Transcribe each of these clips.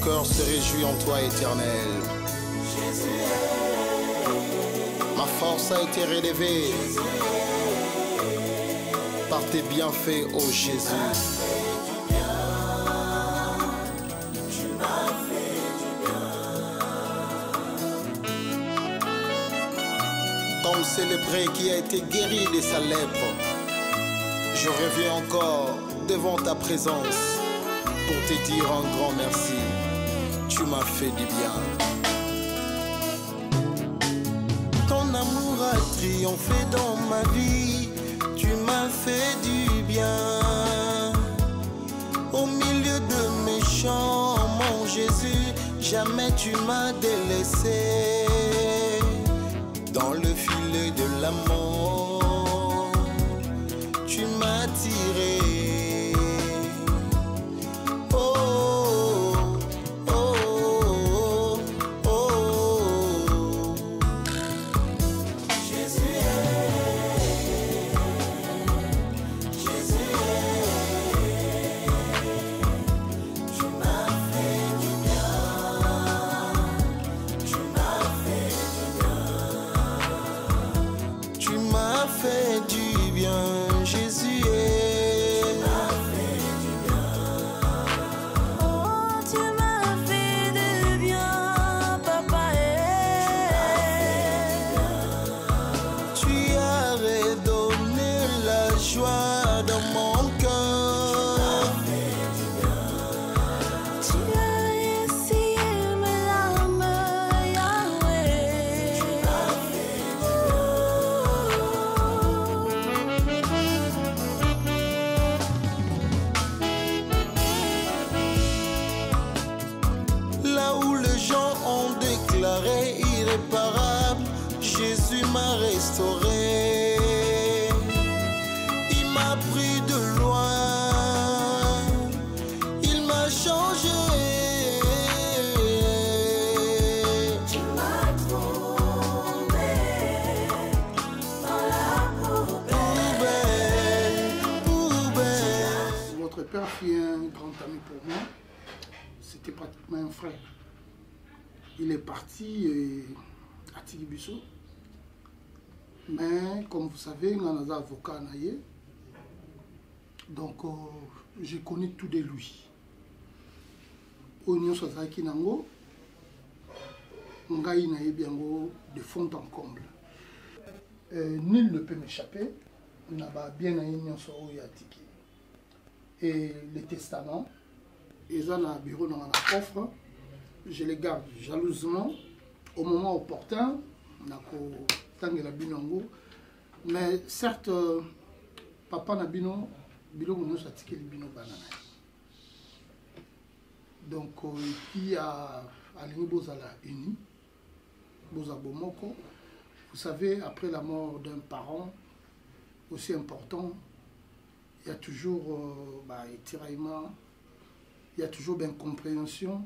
cœur se réjouit en toi, Éternel. Ma force a été relevée par tes bienfaits, ô Jésus. Comme célébré qui a été guéri de sa lèpre, je reviens encore devant ta présence pour te dire un grand merci. Tu m'as fait du bien. Ton amour a triomphé dans ma vie. Tu m'as fait du bien. Au milieu de mes chants, mon Jésus, jamais tu m'as délaissé. Dans le filet de l'amour, tu m'as tiré. Irréparable, Jésus m'a restauré. Il m'a pris de loin, il m'a changé. Tu m'as trouvé dans la poubelle. Votre père fut un grand ami pour moi. C'était pratiquement un frère. Il est parti à Tigibiso. Mais comme vous savez, il y a un avocat. Donc, j'ai connu tout de lui. Au Nyon Sazaki Nango, Ngai Naye Biango de fond en comble. Nul ne peut m'échapper. N'a pas bien Nyon Soyatiki. Et les testaments, ils ont un bureau dans la coffre. Je les garde jalousement au moment opportun, mais certes, papa n'a bino, bino banana. Donc, il a aligné Bozala uni, Bozabomoko. Vous savez, après la mort d'un parent aussi important, il y a toujours tiraillement, il y a toujours d'incompréhension.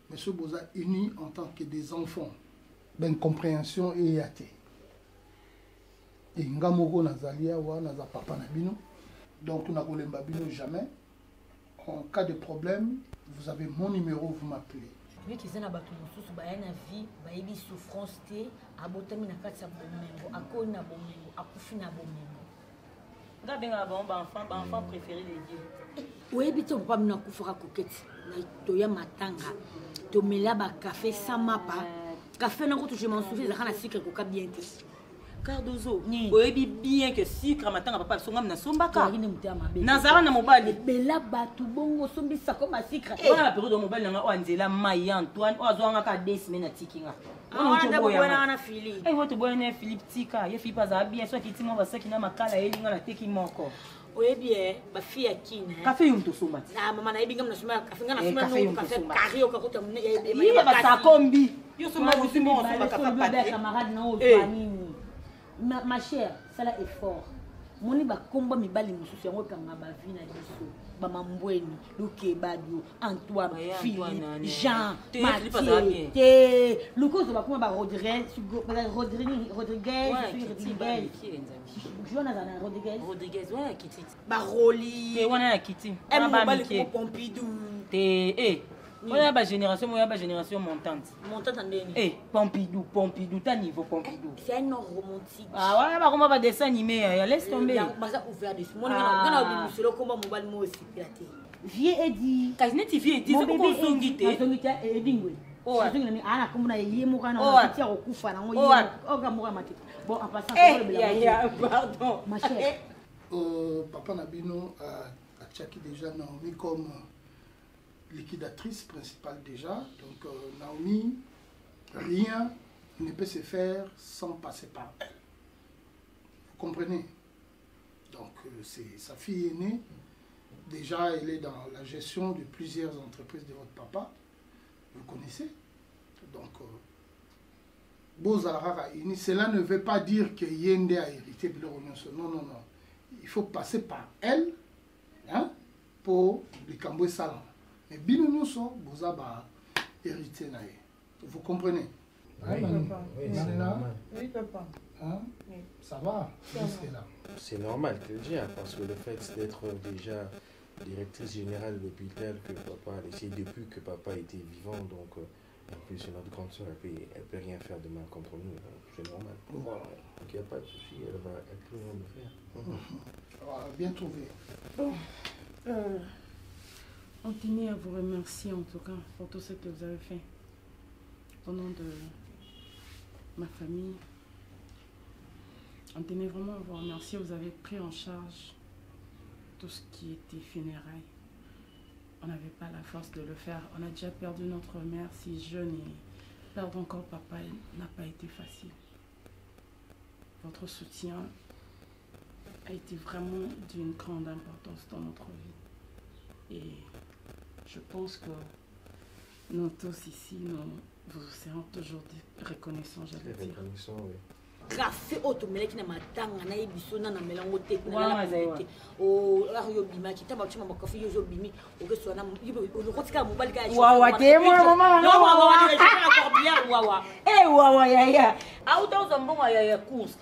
Mais ce boza unis en tant que des enfants, ben compréhension et yate. Et ngamoko nazalia wa naza papa nabino. Donc na kolemba bino jamais. En cas de problème, vous avez mon numéro, vous m'appelez. Oui, qui sont abattus sous bayana vie, bayebi souffrance té, abotami na kati ya bomengo, akoni na bomengo, akufi na bomengo. Ngabenga enfant préféré de Dieu. Oui, bito papa mina kufura koketi. Na toya matanga. Tomela ba café sans mapa. Café na ko je m'en souviens, ça na sucre ko ka bien té. Cardozo, oyebi bien que sucre matanga papa songa na sombaka. Nazara na mobali. Bela batu bongo sombi sa comme sucre. Wana période de mobali na wanzela mai Antoine, o azwanga ka 2 semaines na tikinga. Wana boya na Philippe. Eh wote boya na Philippe tika, ye Philippe aza bien so kitimo basaki na makala elinga na teki moko. Oyebi ba fille akine. Café yum to somba. Na mama na ebinga na soma café ngana soma no café carré o kakota mne e ba ba sa kombi. Yo soma busimo ba café camarade na o fanini. Ma chère, ça là est fort. Moni ba komba mibali mususu yango kanga ba vie na biso. Ba mambweni, Luke Badio, Antoine, Philippe, Jean, Mathieu. Luko zo ba kuma ba Rodriguez, Jonathan Rodriguez, ouais, Kitty. Ba Roli. Te wana ya Kitty. Ba Pompidou. Te oya ba génération moya ba génération montante ndeni Pompidou ta niveau Pompidou c'est un nom romantique ah ouais ba comment ba dessin animé ya laisse tomber baza ouvert dessus mon ngana obimselo komba mobali mo osipila te vie edi kasi neti vie edi c'est ko zongi te edingwe zongi na ana komuna yemo kana tia okufa na ngo oga moka matete bon en passant pardon ma chère papa Nabino a tchaki déjà Naomi comme liquidatrice principale déjà. Donc Naomi, rien ne peut se faire sans passer par elle. Vous comprenez? Donc c'est sa fille aînée. Déjà, elle est dans la gestion de plusieurs entreprises de votre papa. Vous connaissez? Donc, cela ne veut pas dire que Yende a hérité de l'Union. Non, non, non. Il faut passer par elle, hein, pour le Camboué Salon. Mais Binounouso, vous avez hérité. Vous comprenez? Oui, c'est normal. Oui, papa. Hein? Oui. Ça va? C'est normal, tu le dis, parce que le fait d'être déjà directrice générale de l'hôpital que papa a laissé depuis que papa était vivant, donc en plus notre grande soeur, elle peut rien faire de mal contre nous, c'est normal. Voilà. Donc il n'y a pas de souci, elle va plus rien le faire. Voilà, bien trouvé. Bon, on tenait à vous remercier en tout cas pour tout ce que vous avez fait au nom de ma famille. On tenait vraiment à vous remercier, vous avez pris en charge tout ce qui était funérailles. On n'avait pas la force de le faire. On a déjà perdu notre mère si jeune et perdre encore papa n'a pas été facile. Votre soutien a été vraiment d'une grande importance dans notre vie. Et je pense que nous tous ici, nous vous serons toujours reconnaissants, j'allais dire. Reconnaissants, oui. Café automeleki na matanga na yebiso na melango te na la o ayo bima ki taba chuma café yo bimi o ke so na o kotika mobali ka wawa te mo mama no wawa ni ka corbillard wawa wawa ya au ta uzambonga ya course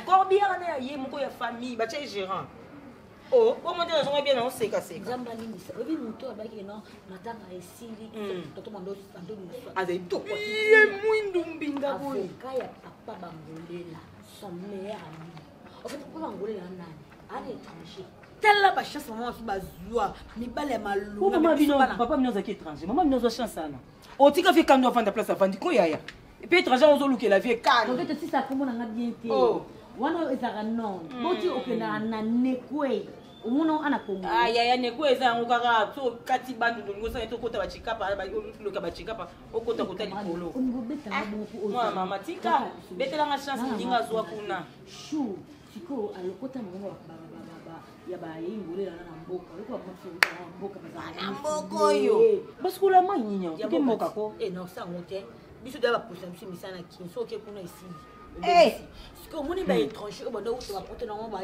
corbillard na ye moko ya famille ba tche gérant oh comment dire on bien on seka zamba nini sa obi muto abaki no matanga esili toto mando azai to ye mwindu mbinga boy kaya papa bangolela son meilleur ami en fait papa bangolela nani à l'étranger telle ba chance maman su bazua mibale malunga maman bino papa bino za ki étranger maman bino za chance sana o tika fi kando afanda place afandi ko yaya et puis étranger on zo luke la vie calme en fait si ça comment na bien té wana ezaka non boti okena na nekwe umuno anakongo aya nekweza ngukaka so kati bandu ndongosa to kota bachikapa ba loka bachikapa okota kota likolo mwa mama tika betela nga chance ndinga zwa kuna shu siko alokota mama ya ba yingolela na mboka loko amufuta na mboka na mboko yo basikula manyinya ke mboka ko non ça ngote biso da ba posa biso misana kinso ke kuna ici ce que mon est étranger on va porter normalement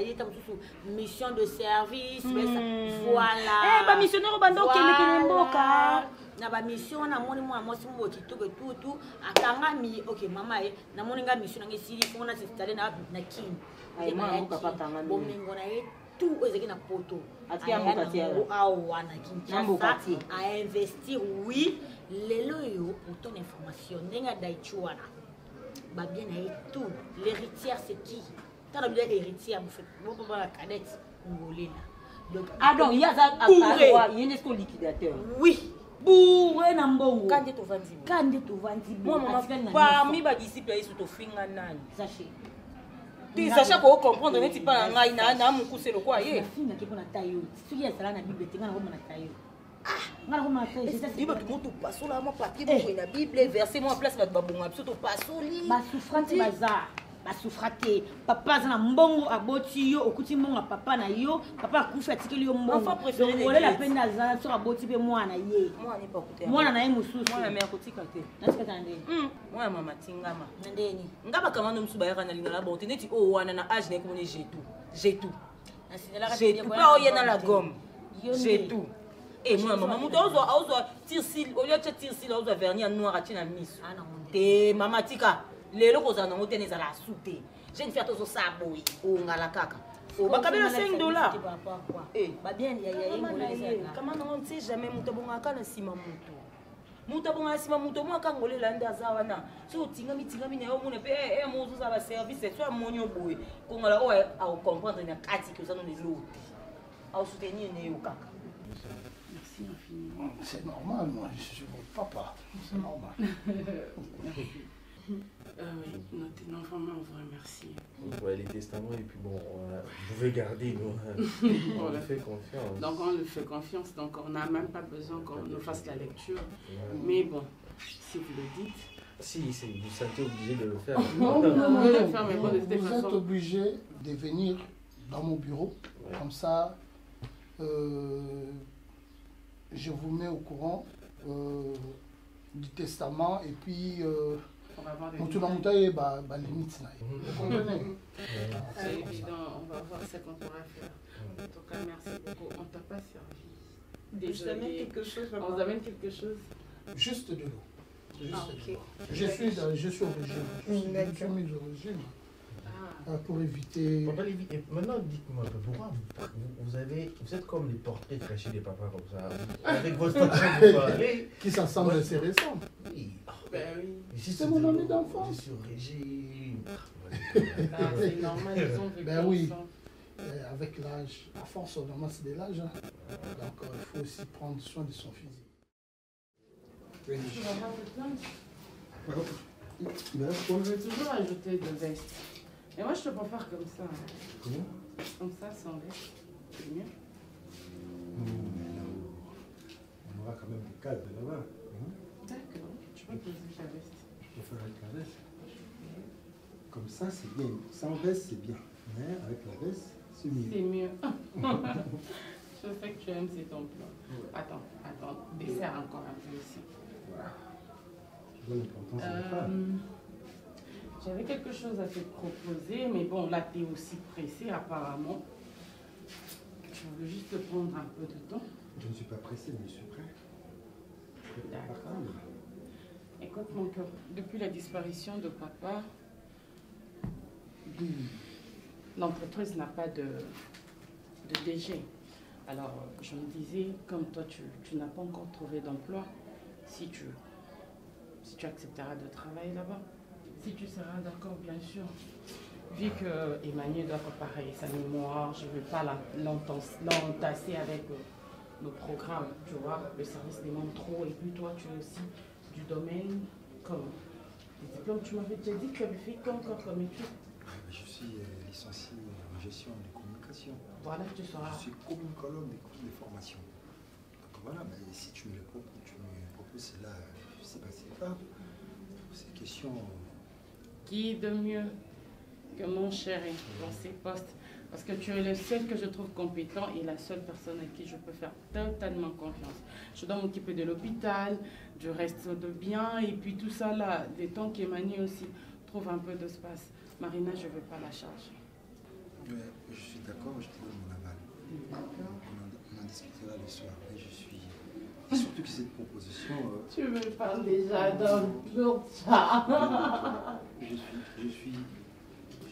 mission de service voilà ba missionnaire bando kele mboka na ba mission na moni moi si mo kitoko tout akanga mi OK mama na moni nga mission nga sili fona s'installer na kin ay mama papa kanga bon mingo na tout ezeki na poto atia mboka tia awa na Kinshasa à investir oui lelo yo pour ton information nenga daichuana bah bien tout l'héritière c'est qui t'as la bien héritière vous faites bon la cadette ngolé là donc ah donc il y a ça à droit il y a un liquidateur oui bourré na mbongo quand tu vends moi maman parmi ba disciples ils sont finga nani sachez tu sachez ko comprendre neti pa ngai na mukuse lo kwa ye finga ke pona tayo suki ya sala na bible tinga na ko na tayo ngala ko na tayo c'est ça tu passo là mon papier pour la bible verser moi place ba babonga biso to passo li ba souffrante bazar ba souffrate papa za na mbongo aboti yo okuti mbongo papa na yo papa akufa tikeli yo mbongo enfant préféré wala la penda za so aboti pe mwana ye mwana pa kutea mwana na ye mususu mwana mère kotika te natika tande mwana mama tingama ndeni ngaba kama no musuba yaka na lingala bonte neti o wana na âge ne ko ni j'ai tout j'ai tout pas o yena la gomme j'ai tout et moi maman muto ozo tirsil au lieu de tirsil ozo vernis noir à tina miss te mama tika lelo ko za na ngote ne za la souté jeune fille tozo saboyi o ngala kaka o bakabela $5 ba bien ya ngoleza kama non on sait jamais muto bonga kana sima muto mutu abonga nsima mutu omwa akangolela nde aza wana so otingami na yo omona mpe mo ozoza baservice so amoni oboye kongola oyo aocomprendre na kati ke oza no lelo te aosoutenir ne yo kaka. Merci infiniment. C'est normal, moi, je suis votre papa. C'est normal. Oui, notre enfant, on vous remercie. Ouais, les testaments, et puis bon, vous pouvez garder, nous. On lui fait confiance. Donc on lui fait confiance, donc on n'a même pas besoin qu'on nous fasse la lecture. Mais bon, si vous le dites... Si, vous sentez obligé de le faire. Non, on peut le faire, mais bon, de toute vous êtes façon... obligé de venir dans mon bureau, comme ça, je vous mets au courant du testament et puis... on va voir des limite. C'est évident, on va voir ce qu'on pourra faire. En tout cas, merci beaucoup. On ne t'a pas servi. Désolé. Quelque chose, on vous amène quelque chose. Juste de l'eau. Ok. Je suis au régime. Je suis mis au régime. Pour éviter... Maintenant, dites-moi un peu, pourquoi vous êtes comme les portraits cachés des papas comme ça, avec votre qui s'assemble assez récent. Oui. Ben oui. C'est mon ami d'enfance. Je suis au régime. C'est normal, ils ont vécu Ben oui. ensemble. Avec l'âge, à force, on amasse de l'âge. Donc, il faut aussi prendre soin de son physique. Tu vas pas te plaindre. On veut toujours ajouter de veste. Et moi, je te préfère comme ça. Comment? Comme ça, sans veste. C'est mieux. On aura quand même des cadres là-bas. D'accord. Tu peux poser ta veste. Je peux faire avec la veste. Comme ça, c'est bien. Sans veste, c'est bien. Mais avec la veste, c'est mieux. C'est mieux. Je sais que tu aimes, c'est ton plan. Ouais. Attends. Dessert encore un peu ici. Voilà. Je donne l'importance à la femme. J'avais quelque chose à te proposer, mais bon, là, tu es aussi pressé apparemment. Je veux juste te prendre un peu de temps. Je ne suis pas pressé, mais je suis prêt. D'accord. Écoute, mon cœur, depuis la disparition de papa, l'entreprise n'a pas de DG. Alors, je me disais, comme toi, tu n'as pas encore trouvé d'emploi, si tu accepteras de travailler là-bas. Si tu seras d'accord, bien sûr. Vu que Emmanuel doit préparer sa mémoire, je ne veux pas l'entasser avec nos programmes, tu vois. Le service demande trop. Et puis toi, tu es aussi du domaine comme des diplômes. Tu m'avais déjà dit que tu avais fait quoi encore comme étude? Je suis licencié en gestion des communications. Voilà, tu seras. Je suis communicologue des formations. Donc voilà, mais si tu me proposes cela, je ne sais pas si c'est grave. C'est question... Qui de mieux que mon chéri dans ces postes? Parce que tu es le seul que je trouve compétent et la seule personne à qui je peux faire totalement confiance. Je dois m'occuper de l'hôpital, du reste de biens et puis tout ça là, des temps qu'Emmanuel aussi trouve un peu d'espace. Marina, je ne veux pas la charge. Ouais, je suis d'accord, je te donne mon aval. On en discutera le soir. Mais je suis... Surtout que cette proposition... Tu me parles déjà d'un jour ça. Je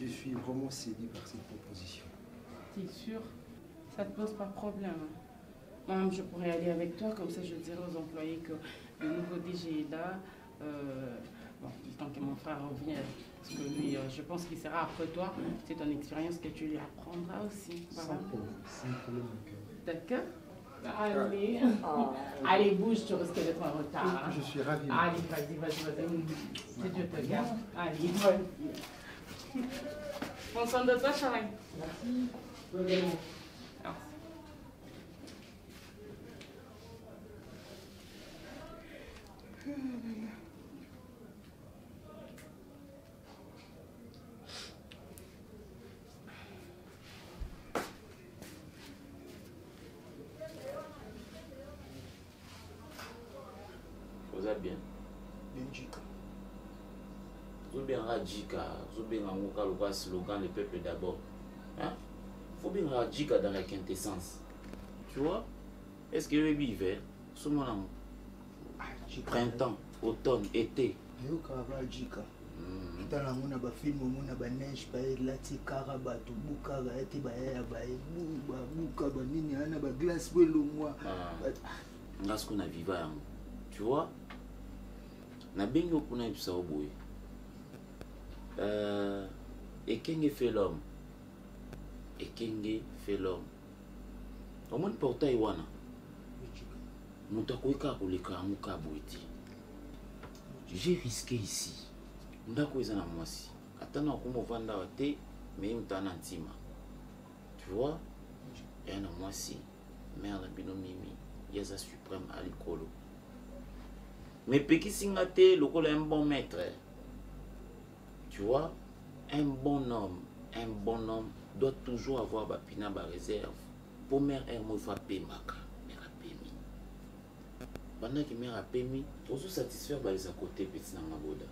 suis vraiment séduit par cette proposition. T'es sûr? Ça ne te pose pas de problème? Moi-même, je pourrais aller avec toi, comme ça je dirais aux employés que le nouveau DG est là. Bon, le temps que mon frère revienne, parce que lui, je pense qu'il sera après toi. C'est ton expérience que tu lui apprendras aussi. Voilà. Sans problème, D'accord? Allez. Allez, bouge, tu risques d'être en retard. Je suis ravi. Allez, vas-y. Que Dieu te garde. Allez, prends soin de toi, chérie. Merci. Merci. Vous êtes bien? Benjika. Zobien Radjika, Zobien Angouka, le slogan le peuple d'abord. Hein? Faut bien Radjika dans la quintessence. Tu vois? Est-ce que le hiver, ce moment printemps, automne, été. Yo Radjika. Tala mona ba film mona ba neige ba lati kara ba to buka ba eti ba ya ba buka ba nini ana ba glace welo moi. Ngas qu'on a vivant. Tu vois? nabengi okuna ebisa oboye ekenge fait l'homme ekenge fait l'homme omoni portail wana moto akoyika koleka yango ka boye te j'ai risqué ici ndako eza na mwasi ata na okoma ovanda awa te mais moto ana ntima tu vois eya na mwasi mare na bino mimi ye aza suprême a likolo mais pekisinga te lokola un bon maître tu vois un bon homme doit toujours avoir bapina ba réserve pour mère mo fa pemaka mère apemi pendant que mère apemi ozo satisfaire ba les à côté petit na ngaboda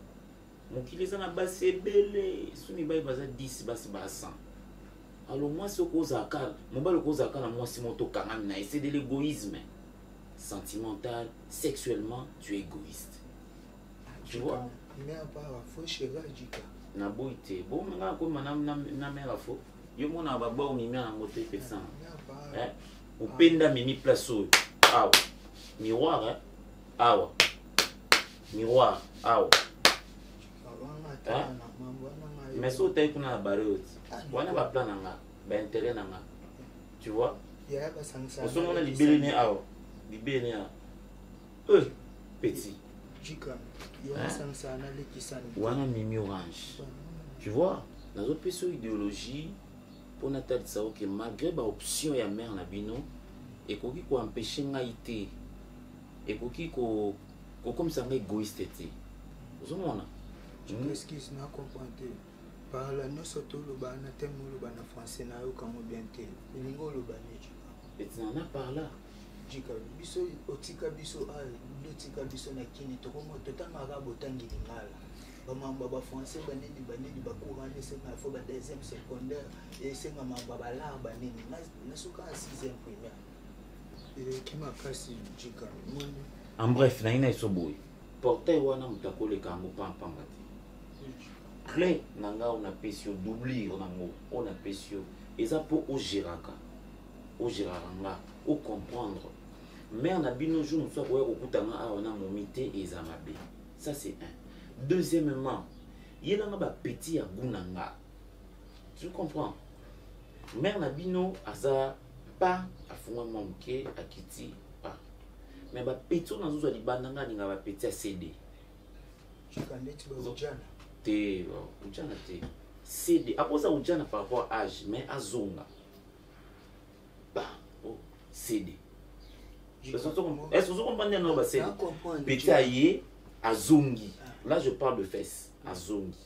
mokili eza na basi ebele suni bai baza 10 basi ba 100 alors moi ce koza kala mobali koza kala moi si moto kangami na c'est de l'égoïsme sentimental sexuellement tu es égoïste tu vois mais à part faut chéra jika na boite bon nga ko manam na mera fo yo mona ba ba mi na ngote pesa upenda mimi place oyo awa miroir awa miroir awa mais so tay kuna barot wana ba plan nga ba intérêt nga tu vois ya ba sangsa so mona libele ne awa libele ne petit jika ya sangsa na lekisani wana mimi orange tu vois nazo peso idéologie pour Nathalie sao que malgré ba option ya mère na bino ekoki ko empêcher ngai te ekoki ko comme ça ngai égoïste te ozomona excuse na comprendre par la no soto lo ba na temo lo ba na français na yo comme bien te lingo lo ba ni et on a par là jika biso otika biso lotika biso na kini to komo totanga ka botangi lingala bamamba ba français banini ba courant c'est ma faut ba deuxième secondaire et c'est mamba ba la banini na suka 6e primaire et qui m'a cassé jika en bref na ina isoboy porter wana mutakole ka ngo pampanga te clé nanga on a pesio doublir nango on a pesio eza po o giraka o giranga o comprendre mais on a bino jour nous soit ko kutanga a on a momité et zamabe ça c'est un. Deuxièmement, il y a un petit à Gunanga. Tu comprends? Mère Nabino, Aza, pas à fond manqué à Kitty, pas. Mais bah petit dans les bananga, il y a un petit à CD. Tu connais, tu vas au Djana. T'es, au Djana, t'es. CD. Après ça, au Djana par rapport à âge, mais à Zonga. Bah, oh, CD. Est-ce que vous comprenez? Non, bah, c'est petit à yé, à Zongi. Là, je parle de fesses, à Zongi.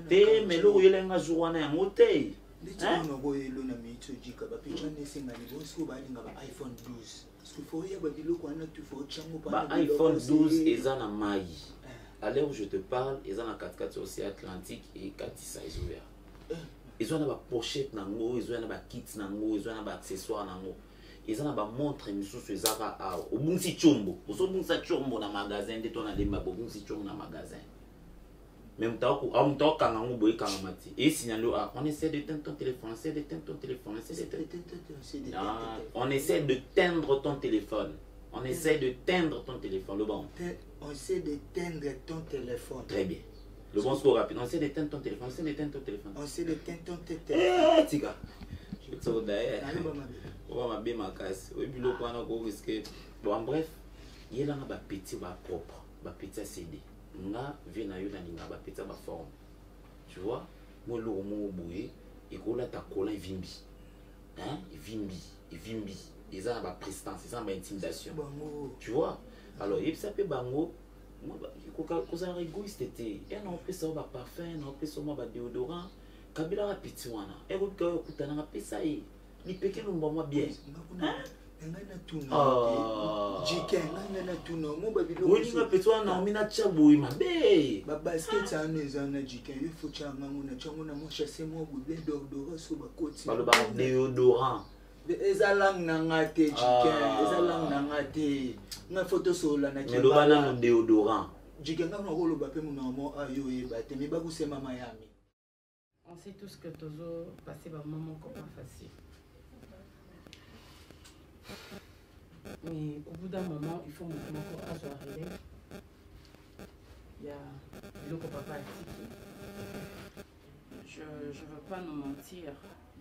Té, mais là, il y a un jour, on a un hôtel. iPhone 12 est en maille. À l'heure où je te parle, ils ont un 4x4 aussi Atlantique et 4x ils ont ouvert. Ils ont une pochette, ils ont un kit, ils ont un accessoire. Ils ont une montre, ils ont un au Bunsi Chombo. Ils ont un Chombo dans le magasin, ils ont un Bunsi Chombo dans le magasin. Même temps, et signalé, on essaie de teindre ton téléphone, on essaie de teindre ton téléphone, on essaie de teindre ton téléphone. On essaie de teindre ton téléphone, le bon. On essaie de teindre ton téléphone. Très bien. Le bon score rapide. On essaie de teindre ton téléphone. On essaie de teindre ton téléphone. On essaie de teindre ton téléphone. Eh, tika. Je te dis d'ailleurs. On va bien ma casse. Oui, puis le point on risque. Bon, bref, il y a là un petit propre, un petit CD. Nga vient na yo na ninga ba petit ba forme. Tu vois? Moi le mo boué et ko la ta kola vimbi. Hein? Vimbi. Ils ont ma prestance, ils ont ma intimidation. Tu vois? Alors, il s'appelle Bango. Il faut un égoïste. Et on peut ça, parfum, on peut ça, déodorant. Kabila a petit wana. Et vous pouvez écouter un peu ça. Il peut que nous m'en bien. Ezalang nangate chicken, ezalang nangate. Na photo sola na kiba. Mais le banana déodorant. Chicken na ngolo ba pe munamo ayo e ba te mi ba kusema Miami. On sait tous que Tozo passer par moment comme pas facile. Mais au bout d'un moment, il faut encore à se relève Il y a le papa je ne veux pas nous mentir,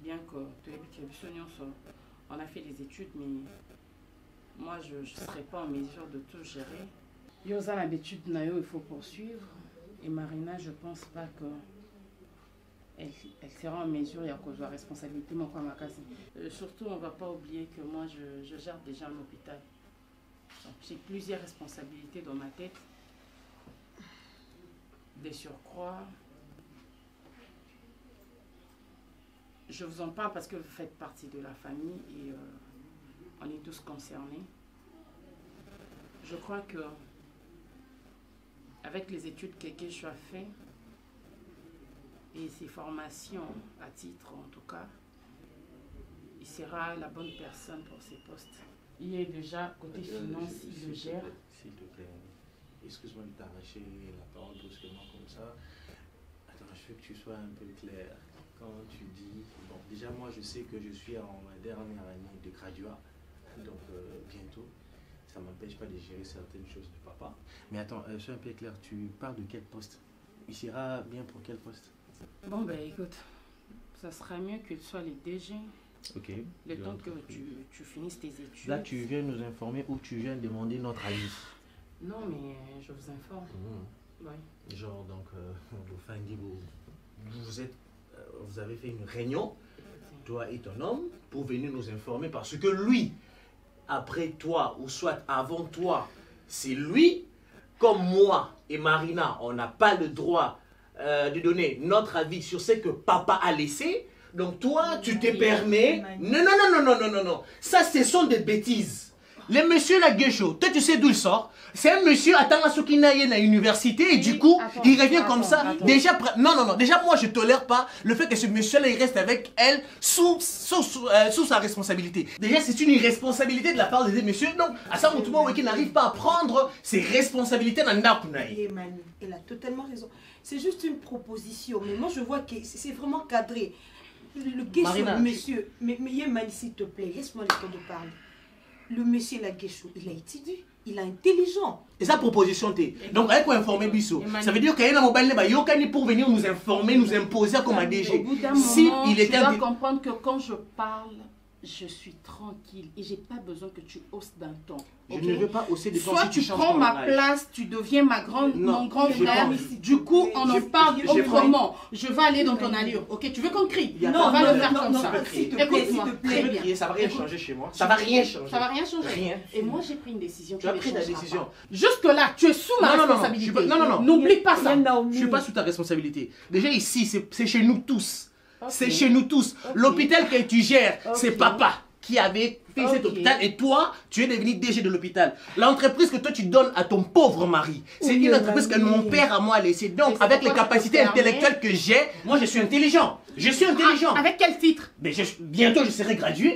bien que on a fait des études, mais moi je ne serai pas en mesure de tout gérer. Yosa l'habitude, il faut poursuivre. Et Marina, je ne pense pas que elle sera en mesure et à cause de la responsabilité. Surtout, on ne va pas oublier que moi, je gère déjà un hôpital. J'ai plusieurs responsabilités dans ma tête. Des surcroîts. Je vous en parle parce que vous faites partie de la famille et on est tous concernés. Je crois que avec les études que je ai fait et ses formations à titre en tout cas, il sera la bonne personne pour ces postes. Il est déjà côté finance, il le gère. S'il te plaît, excuse-moi de t'arracher la parole brusquement comme ça. Attends, je veux que tu sois un peu clair. Quand tu dis, bon, déjà moi je sais que je suis en ma dernière année de graduat, donc bientôt. Ça ne m'empêche pas de gérer certaines choses de papa. Mais attends, sois un peu clair, tu parles de quel poste? Il sera bien pour quel poste? Bon, ben écoute, ça sera mieux qu'il soit les DG. Ok. Le temps que tu finisses tes études. Là, tu viens nous informer ou tu viens demander notre avis? Non, mais je vous informe. Oui. Genre, donc, vous avez fait une réunion, toi et ton homme, pour venir nous informer parce que lui, après toi ou soit avant toi, c'est lui, comme moi et Marina, on n'a pas le droit de donner notre avis sur ce que papa a laissé. Donc toi, tu te permets... Non. Ça, ce sont des bêtises. Le monsieur la Guécho, toi tu sais d'où il sort? C'est un monsieur à Tangasokinaye à l'université et du coup, il revient comme ça. Déjà, déjà moi je tolère pas le fait que ce monsieur-là il reste avec elle sous sa responsabilité. Déjà c'est une irresponsabilité de la part des messieurs. Donc, à ça, mon qui n'arrive pas à prendre ses responsabilités dans Ndakunaye. Elle a totalement raison. C'est juste une proposition, mais moi je vois que c'est vraiment cadré. Le Guécho, le monsieur, mais Yémani s'il te plaît, laisse-moi le temps de parler. Le monsieur la Guécho, il a étudié, il est intelligent. Et sa proposition, donc avec quoi informer Bissot. Ça veut dire qu'il y a un mobile pour venir nous informer, nous imposer comme un DG. Au bout d'un moment, tu dois comprendre que quand je parle, je suis tranquille et j'ai pas besoin que tu hausses d'un ton. Je ne veux pas hausser de ton. Soit tu prends ma place, tu deviens mon grand frère. Du coup, on en parle autrement. Je vais aller dans ton allure. Ok, tu veux qu'on crie? On va le faire comme ça. Écoute-moi, très bien. Ça va rien changer chez moi. Ça va rien changer. Ça va rien changer. Et moi, j'ai pris une décision. Tu as pris ta décision. Jusque là, tu es sous ma responsabilité. Non. N'oublie pas ça. Je suis pas sous ta responsabilité. Déjà ici, c'est chez nous tous. C'est chez nous tous. L'hôpital que tu gères, c'est papa qui avait fait cet hôpital et toi, tu es devenu DG de l'hôpital. L'entreprise que toi tu donnes à ton pauvre mari, c'est une entreprise que mon père à moi a laissée. Donc, avec les capacités intellectuelles que j'ai, moi je suis intelligent. Je suis intelligent. Avec quel titre? Mais bientôt je serai gradué.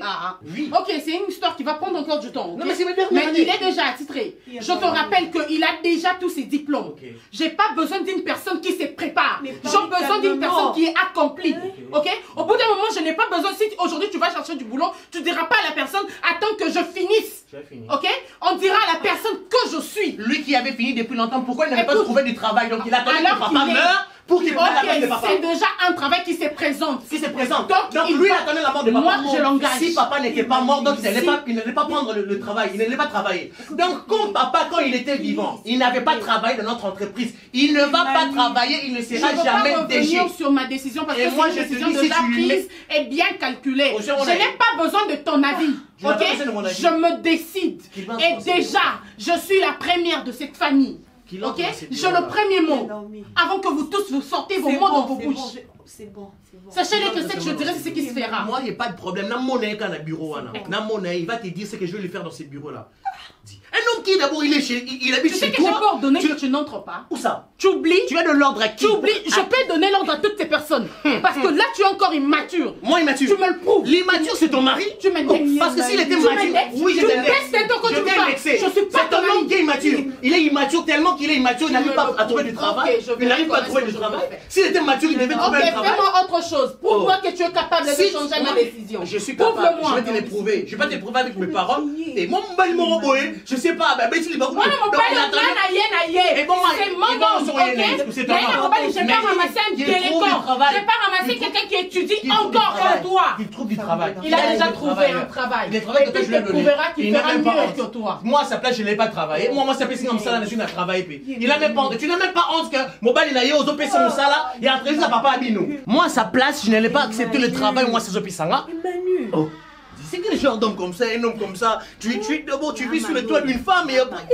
Oui. Ok, c'est une histoire qui va prendre encore du temps. Okay? Non, mais c'est ma dernière année. Il est déjà attitré. Je te rappelle qu'il a déjà tous ses diplômes. J'ai pas besoin d'une personne qui se prépare. J'ai besoin d'une personne qui est accomplie. Ok? Au bout d'un moment, je n'ai pas besoin. Si aujourd'hui tu vas chercher du boulot, tu diras pas à la personne attends que je finisse. Ok? On dira à la personne que je suis. Lui qui avait fini depuis longtemps, pourquoi il n'avait pas trouvé du travail? Donc il attendait que papa meure pour qu'il prenne la place de papa. C'est déjà un travail qui se présente. Qui se présente. Donc lui il attendait la mort de papa. Moi je l'engage. Si papa n'était pas mort, donc il n'allait pas prendre le travail. Il n'allait pas travailler. Donc quand papa, quand il était vivant, il n'avait pas travaillé dans notre entreprise. Il ne va pas travailler, il ne sera jamais DG. Je ne sur ma décision parce que c'est une décision déjà prise et bien calculée. Je n'ai pas besoin de ton avis. Ok? Je me décide. Et déjà, je suis la première de cette famille. Ok? J'ai le premier mot. Avant que vous tous vous sortez vos mots dans vos bouches. C'est bon. Sachez-le que ce que je dirais, c'est ce qui se fera. Moi, il n'y a pas de problème. Bureau, il va te dire ce que je vais lui faire dans ces bureaux-là. Un homme qui d'abord il habite chez toi. Tu sais que j'ai pas ordonné que tu n'entres pas. Où ça? Tu oublies? Tu as de l'ordre à qui? Tu oublies? Je peux donner l'ordre à toutes ces personnes. Parce que là tu es encore immature. Moi immature? Tu me le prouves. L'immature c'est ton mari? Tu m'indexes. Parce que s'il était mature. Oui, je t'indexes quand tu parles. Je suis pas ton homme qui est immature. Il est immature tellement qu'il est immature, il n'arrive pas à trouver du travail. Il n'arrive pas à trouver du travail. S'il était mature, il devait trouver un travail. Fais-moi autre chose. Prouve-moi que tu es capable de changer ma décision. Je suis capable. Je vais te l'éprouver. Je vais pas te l'éprouver avec mes paroles. Et mon je sais pas bah ben si les beaucoup. On mon père c'est mon nom, ok? Je vais pas ramasser un délinquant. Je vais pas ramasser quelqu'un qui étudie encore comme toi. Il trouve du travail. Il a déjà trouvé un travail. Il travaille que tu te prouveras qu'il fera mieux que toi. Moi, à sa place, je n'ai pas travaillé. Moi, ça fait comme ça, je n'ai pas travaillé. Il a même pas honte. Tu n'as même pas honte que mon bal, il a eu aux OPC mon salaire. Il a entraîné sa papa à Bino. Moi, à sa place, je n'allais pas accepter le travail. Moi, c'est OPC. Oh. C'est quel genre d'homme comme ça, un homme comme ça? Tu vis sur le toit d'une femme et après.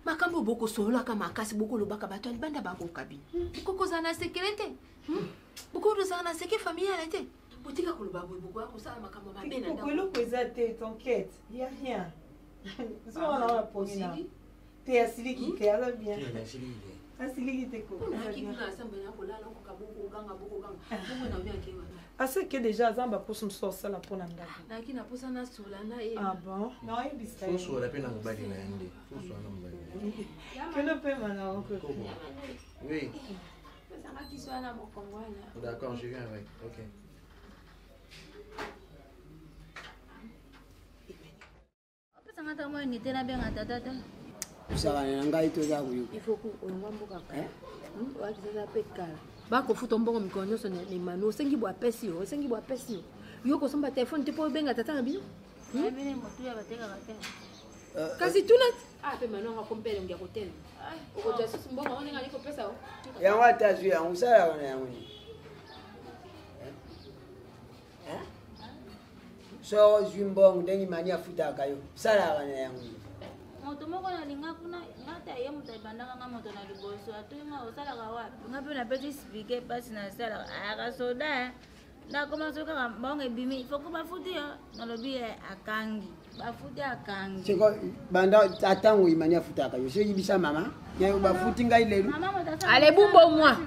Makambo boko solo kama kasi boko lobaka bato libanda bako kabi. Boko zana sécurité. Boko zana sécurité familiale té. Botika ko loba boko ko sala makambo mabena na. Boko ko ezate t'inquiète, il y a rien. Ça on a posé. T'es asili qui fait alors bien. Asili qui te ko. Na ki kuna samba na ko lala ko kaboko ganga boko ganga. Boko na bien ke wana. Asa que déjà zamba poso msosa la pona ndako. Na ki na posa na sola na e. Ah bon? Non, il bisa. Faut soit la peine en bas d'une année. Faut soit en bas. Que le paie maintenant encore. Oui. Ça va qui soit là mon congolais. D'accord, je viens avec. OK. Sangata moi ni tena benga tata. Usaka na ngai to za kuyu. Il faut ko ngwambo kaka. Wa kizaza pekala. Bako futa mbongo mikono so ni manu sengi bwa pesi yo, sengi bwa pesi yo. Yo ko somba telefone tipo benga tata na bino. Mimi motu ya bateka bateka. Kasi tuna pe manu ngakompele ngia hotel. Oko jasu mbongo one ngali ko pesa o. Ya wata zu ya usala wana ya ngoni. So zimbong dengi mania futa kayo. Sala wana ya ngoni. Moto moko na linga kuna ngata ye moto ibandaka nga moto na liboso atuyima osalaka wapi ngape na peti explique pasi na sala aka soda na koma soka ka mbongo ebimi foko bafuti yo nalobi akangi bafuti akangi siko banda atango imania futa kayo so yibisa mama nyayo bafuti ngai lelu ale bumbo mwa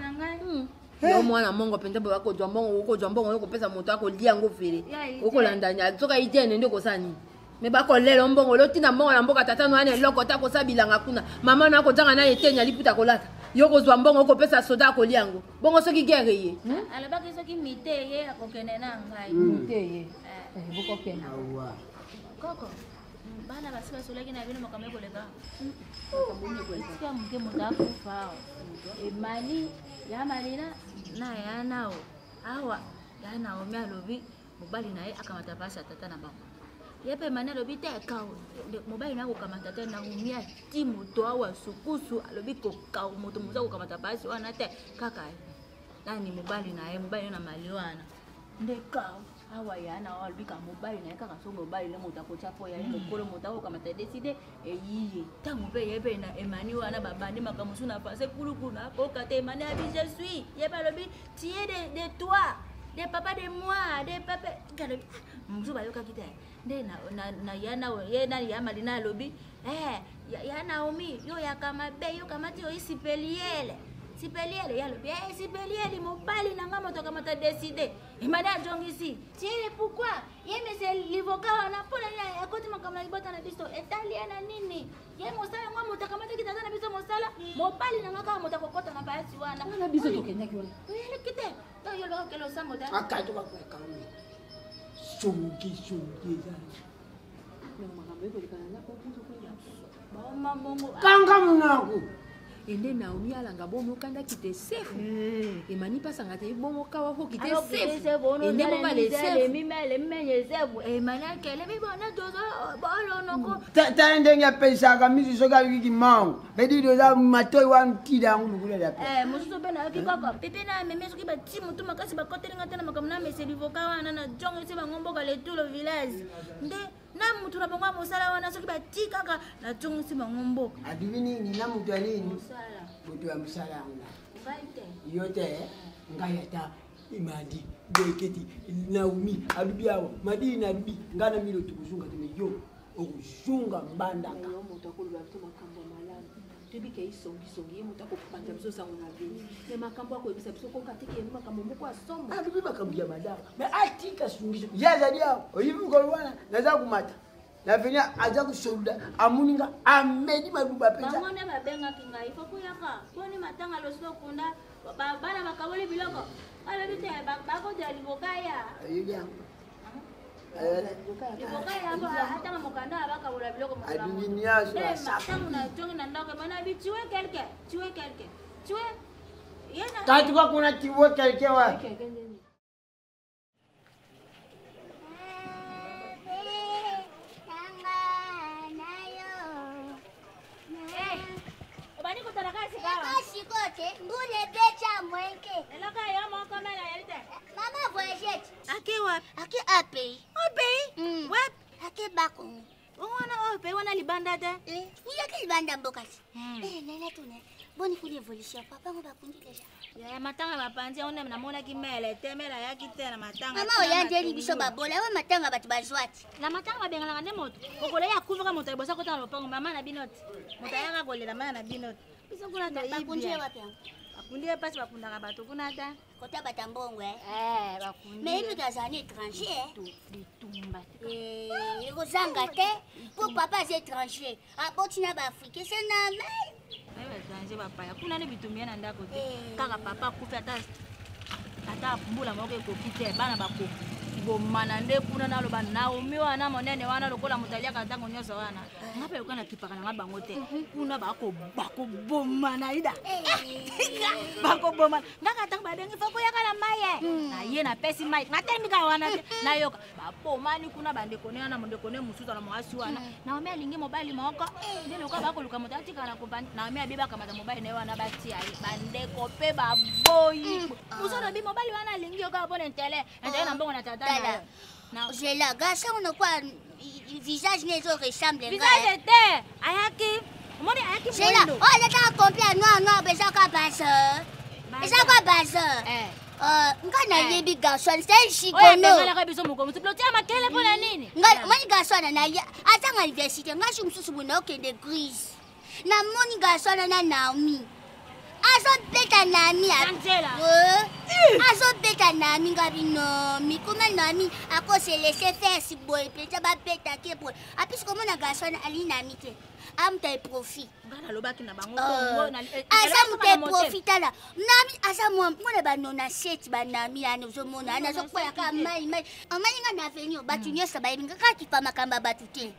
yo mwana mongo pende bo bako jambongo uko jambongo yo kopesa moto akolia ngo fere uko landanya soka ijene ndio kosani me bako lelo mbongo lotina mbongo na mboka tata no ane loko ta kosabilanga kuna mama na kozanga na etenya liputa kolata yo kozwa mbongo ko pesa soda ko liango bongo soki guerre ye ala baki soki mite ye akokene na ngai mite ye boko kena awa koko bana basiba soleki na bino makame koleka kabonye koleka mke mutafu fao emali ya malina na ya nao awa ya nao mi alobi mobali naye akamata pasi tata na bango yepe manelo bite kawo mobile nako kamata te na umia ti moto awa sukusu alobi ko kawo moto muza ko kamata basi wana te kaka nani mobile na mali wana nde kawo awa yana alobi ka mobile na kaka so mobile le moto ko chapo ya mokolo moto ko kamata décider eyiye tango pe yepe na emani wana babandi makamusu na passé kulukuna ko kate emani abi je suis yepe alobi tirer de toi des papas de moi des papas galo musu bayoka kite nde na yana ye na ya malina lobi ya Naomi yo ya kama be yo kama ti yo sipeliele ya lobi sipeliele mobali na ngamo to kama ta décider imana jongisi tiere pourquoi ye mais c'est l'avocat wana pona ya koti makama libota na biso italiana nini ye mosala ngamo to kama ta kitana na biso mosala mobali na ngaka mo ta kokota na basi wana na biso to kenya kiona ye kite to yo lo kelo sango ta akato ba kwa kauni chungi kanga munangu ende Naomi alanga bomo kanda kite sefu emani pasanga te bomo kawa ko kite sefu ende mo bale sefu mimele menye sefu emani akele mi bona dozo bolo noko ta ndenge pesa kamisi soka wiki mangu bedi doza matoi wa mtida ngulu kule ya mususu bena kikoko pepe na meme soki ba timu tu makasi ba kotelinga tena makamna meseli voka wana na jongo se ba ngombo ka le tout le village nde na mutu na bongo mosala wana soki ba tikaka na jongo se ba ngombo adivini ni na mutu alini mutu wa msala ngula yote ngayata imandi deketi Naomi alubiawa madina alubi ngana milo tukuzunga tene yo okuzunga mbandaka yo mutu akolwa to makambo malala tebike isongi mutu akopanja biso sango na vie me makambo akoyebisa biso ko kateke makambo moko asombo alubi makambo ya madara me atika sungiso yaza dia oyibu kolwana naza kumata na venya aja kusolda amuninga amedi maduba pesa bamone babenga kinga ifo kuyaka boni matanga loso kunda bana bakaboli biloko ala bite bako jali bokaya ayiga Quand tu vois qu'on a tué quelqu'un, ouais. Maman voyagette. Ake wa? Ake ape. Ape? Wap? Ake bako. Wana ape wana libanda de? Uya ke libanda mbokati. Nana tune. Boni kuli evolution papa ngo bakundi deja. Ya matanga bapandi on na mona ki mele temela ya kitela matanga. Mama oyande li biso babola wa matanga batu bazwati. Na matanga bengala ngane moto. Kokole ya kuvaka moto ebosa kota lopango mama na binoti. Moto ya kolela mama na binoti. Biso kuna ta bakundi wapi? Bakundi pasi bakundaka bato kuna ta. Kota batambongo bakundi. Mais il est un étranger. Bitumba. Rozanga te pour papa étranger. A botina ba Afrique c'est normal. Étranger bapaya. Kuna ne bitumia na ndako te. Kaka papa kufa ata mbula moko ekokite bana bako. Bomana nde kuna na loba na umi wana monene wana lokola mutalia katango nyoso wana. Ngapa yoka na kipaka na bango te. Kuna bako bomana ida. Bako bomana. Ngaka tang badengi foko yaka na maye. Na ye na pesi mai. Ngatendika wana te. Na yoka bapomani kuna bande kone na monde kone musuza na mwasi wana. Na ome alingi mobile moko. Nde loka bako luka mutati kana kompani. Na ome abiba kama mobile na wana bati ali. Bande kope baboyi. Musuza bi mobile wana alingi yoka pone tele. Nde na mbongo na tata. J'ai la gasse, on a quoi? Visage n'est pas ressemble. Visage était. Ayaki. J'ai là. Oh, elle est en complet noir, mais ça quoi base? Mais ça quoi base? Quand on a des garçons, c'est chicono. Oh, mais elle a besoin de me compter ma quelle pour la nini. Moi, les garçons, on a attends à l'université, moi je me suis souvenu que des grises. Na mon garçon, on a Naomi. Azo beta nami azo beta nami ngabino mi kuma nami ako se laisser faire si boy peta ba beta ke boy apis comme na garçon ali nami te am tay profit ngana lobaki na bango asa mu tay profit ala nami asa mo ngona ba nona set ba nami ana zo mona ana zo kwa ka mai amani ngana venio batu nyosa ba ibinga ka kipa makamba batu te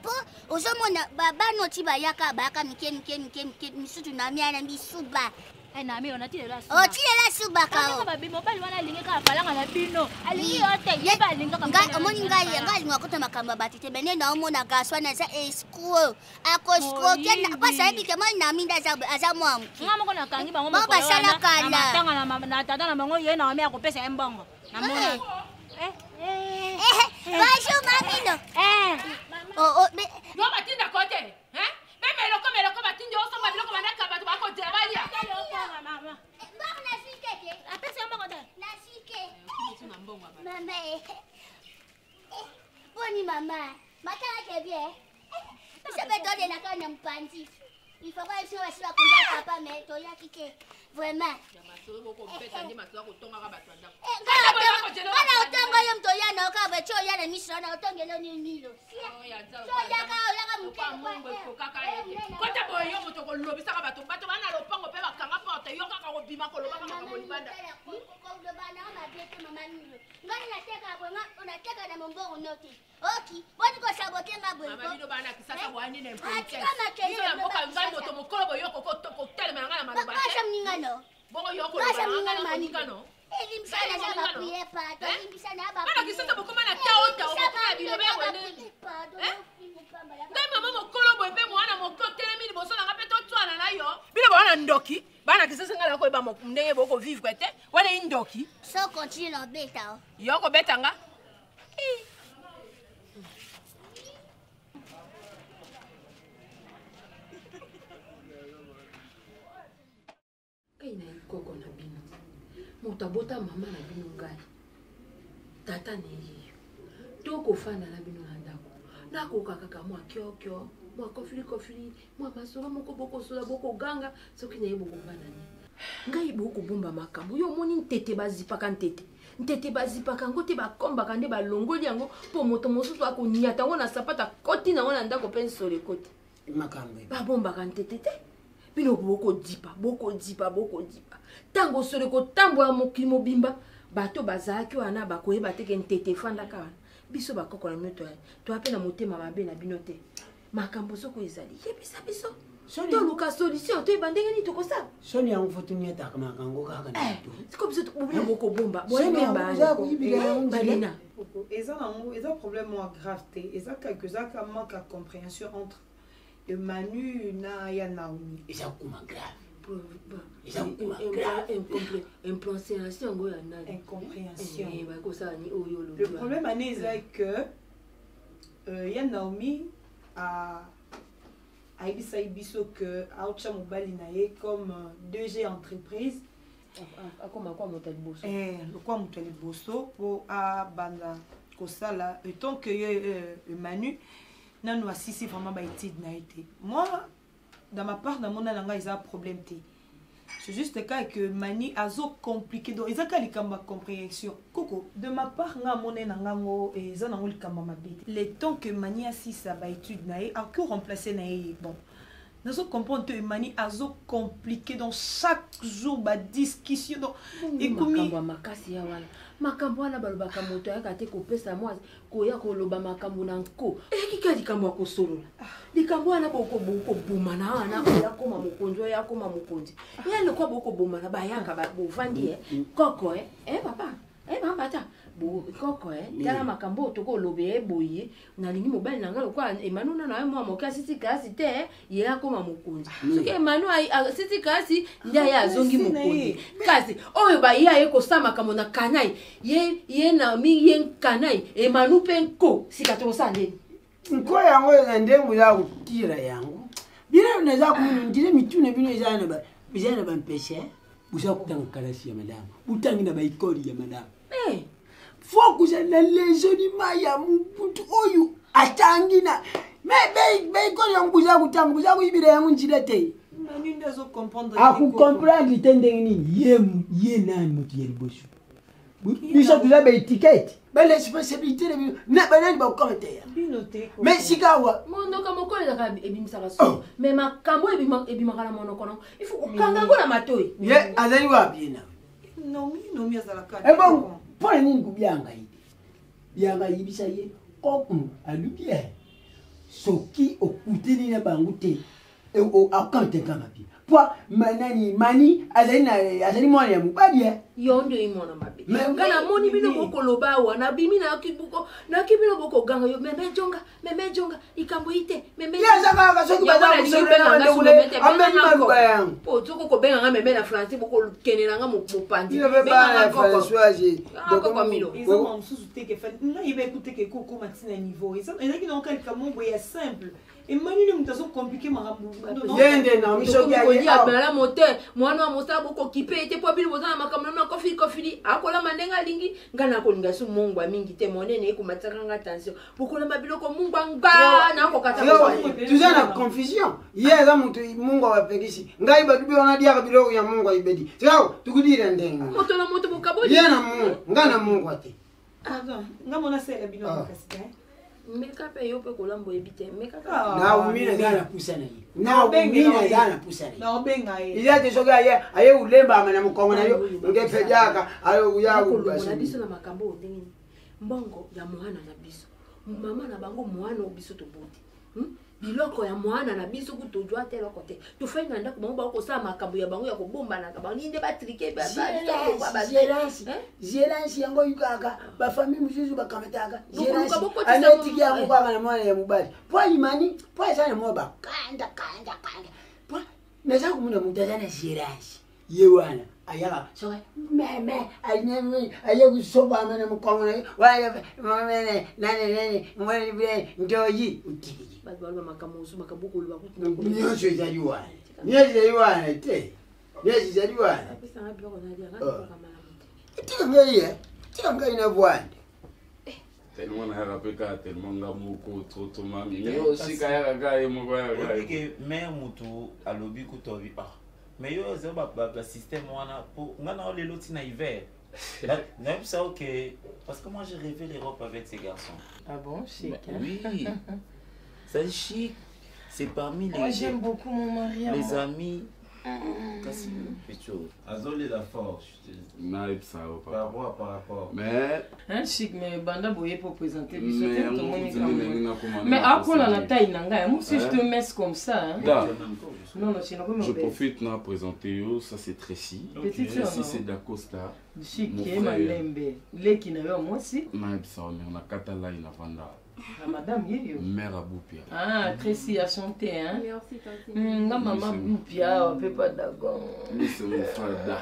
po ozo mona baba no ti ba yaka ba ka mike misutu nami ana bisu ba na mi ona tilela suba. Oh, tilela suba ka. Ka babi mobile wana lingi ka falanga na bino. Alingi yote ye ba linga ka. Omoni ngai ngakota makamba batite bene na omona gaswa na za escrow. Ako escrow ken pa sa bi ke mani na minda za azamwa. Ngamo kona kangi bango mo ba sala kala. Matanga na tata na bango ye na mi akopesa embongo. Na mona. Bonjour mamino. Oh, mais yo batinda kote. Melo batinda oso ba biloko banaka batu bako debanya. Mama. Mbona nasike ke? Apesa mbongo te. Nasike. Mama. Boni mama. Matanga ke bien. Sabe donner la canne mpandi. Il faut pas essayer de kunda papa mais to ya kike. Vraiment. Kana utongo yo mto ya na ka becho ya na misho na utongelo ni nilo. So ya ka mukoko kaka yete. Kota boyo moto ko lobisa ka bato bana lopango pe bakanga porte yo kaka ko bima ko lobaka ka ko libanda. Ko lobana ma bete mama nilo. Ngani nateka bwana unateka na mbongo noti. Okay, boni ko sabote ngabwe. Mama bino bana kisasa bwani na impotence. Biso ya boka ngai moto mokolo boyo ko telema ngana maloba. Kasha mningano. Bongo yoko lobana ngana mningano. Elim sana za bakuye pa, elim sana ba. Bana kisasa bokoma na taota oboka bino be wene. Ngai mama mokolo boyo pe mwana mokotelemi liboso na ngape to twana na yo. Bino bana ndoki. Bana kisasa ngala ko ba ndenge boko vivre kwete. Wana indoki. So continue no beta. Yoko betanga. Kaina ikoko na bino. Mutabota mama na bino ngai. Tata ne yiyo. Toko fanda na bino na ndako. Nako kaka mwa kyokyo, mwa kofili, mwa masoro moko boko sola boko ganga, soki na yebo kobana ni. Ngai boko bomba makambo. Yo moni ntete bazipaka ntete. Ntete bazipaka ngote bakomba kande balongoli yango po moto mosusu akonyata ngo na sapata koti na ngo na ndako pe nsole koti. Makambo. Ba bomba kan ntete te. Bino boko dipa. Tango sole ko tambo ya mokili mobimba, bato bazaki wana bakoyeba te ke ntete fanda ka wana. biso bakoko na mioto to apena motema mabe na bino te makambo soko ezali yebisa biso toluka solution toyeba ndenge nini tokosala soni yango fo tuniataka makango kaka siko biso bobina bokobomba boyemebalina eza problème mo grave te eza quelque manque à compréhension entre Manu na ya Naomi eza kuma grave incompréhension ngo ya nani incompréhension bakosala ni oyo le problème ane eza que ya Naomi aibisa biso que autcha mobali na ye comme 2G entreprise akoma kwa motali boso kwa motali boso po abanda kosala tant que Manu nanu asisi vraiment ba étude na été moi dans ma part dans mon alanga ils a problème té c'est juste le cas que Mani azo compliqué donc ils a qu'à likamba compréhension coco de ma part nga moné nango et ils ont likamba mabité les temps que Mani asisi ba étude na a que remplacer na bon nous comprendre que Mani azo compliqué dans chaque jour ba discussion donc et comme makasi ya wala makambo wana balobaka moto yaka te kopesa mwa koya koloba makambo na nko ekika likambo akosolola likambo wana bokoboma na wana yakoma mokonzi yakoma mokonzi yale kwa bokoboma na bayanga bovandi koko papa papa ta koko tala makambo toko lobe boye nalingi mobali nanga lokwa Emmanuel na mwa mokasi sikasi te ye akoma mokonzi soki Emmanuel sisi kasi ndia ya zongi mokonzi kasi oyo ba ya ko sama kamo na kanai ye na mi ye kanai Emmanuel penko sikato sande nko yango na ndengu ya kutira yangu bila unaweza kunindire mitune bino jana ba mpeshe busa kutanga kalasi ya madame utangi na ba ikori ya madame faut que je les jolis ya mtu oyu atangina me ko yanguza kutanguza kuibira yangu njirete Manu ndazo comprendre aku comprendre tendenge nini ye nani mutu yeli bosu bisa kuza ba étiquette ba responsabilité na banani ba commentaire mais sikawa mondo kama ko la ka ebimisaka so mais makambo ebimaka na monoko no il faut kanga ko na matoi ye azali wa bien nomi azalaka bon pour nini kubyanga hivi bisa ye oku alubie soki okuteni na bangu te o akante kama bi kwa mani azali mwana ya mubadi yondo imona mabe ngana moni bino bokoloba wana bimi na kibino boko ganga yo meme jonga ikambo ite meme ya zaka ka soki baza kusolela na ndule ameni maluka yangu po toko ko benga meme na France boko kenela nga mopandi benga Françoise donc kwa milo ils ont sous teke fa na ibe écouter que koko matina niveau ils qui donc kamombo ya simple et Manu ne mtazo compliqué marambu yende na mishoki ya bala moteur mwana wa mosa boko kipe ete po bili bozana makambo na kofili akola mandenga lingi ngana ko linga su mongwa mingi te monene ko matsaka attention bokola mabiloko mungwa nga na ko kata tu as la confusion yeza muntu mungwa wa pekisi ngai badubi wana dia biloko ya mungwa ibedi sawa tukudira ndenga moto na moto bokabodi yena mungu ngana mungwa te ngamona sela biloko kasi meka pe yo pe kolambo ebite meka na umina zana pusana hiyo na umina zana pusana na obenga ye ile te soga aye ulemba amana mukongo nayo ngefejaka ayo uyago basi na biso na makambo ndenge mbongo ya mwana na biso mama na bango mwana obiso to boti biloko ya mwana na biso kutojwa te loko te to fai na ndako bango ko sa makambo ya bango ya kobomba na bango ninde ba trike ba jeransi yango yukaka ba famille muzuzu bakametaka jeransi anetiki yango kwa na mwana ya mubali po imani po sana moba kanda po neza kumuna mutazana jeransi yewana ayala so meme anyemi ayeku soba amana mukongo na waya meme nane mwani bien ndoyi utiki balwa makambo usu makambo lo bakutu niyo zali wana niyo zali wana te niyo zali wana pesa ngapi bako na dia ngani kwa kama tika ngai na bwande tellement na rapeka tellement ngamuko toto mami mais aussi kaya gaye moko ya gaye que mais mutu alobi kutobi mais yo zo ba système wana pour ngana lelo tina hiver même ça OK parce que moi j'ai rêvé l'Europe avec ces garçons. Ah bon, chic. Oui. C'est chic. C'est parmi les moi j'aime beaucoup mon mari les amis Kasi Picho, azoli la force. Naïb ça ou pas. Par rapport. Mais un chic mais banda boye pour présenter mais après la taille nanga, moi si je te mets comme ça hein. Non non, je profite na présenter yo, ça c'est Tracy. Tracy c'est d'Acosta. Chic qui est malembe. Les qui n'avaient moi aussi. Naïb ça on a katala ina vanda. Ah, madame Yeyo. Mère à Boupia. Ah, Tracy a chanté, hein. Merci, tante. Maman Boupia, on peut pas d'accord. Lui, c'est mon frère.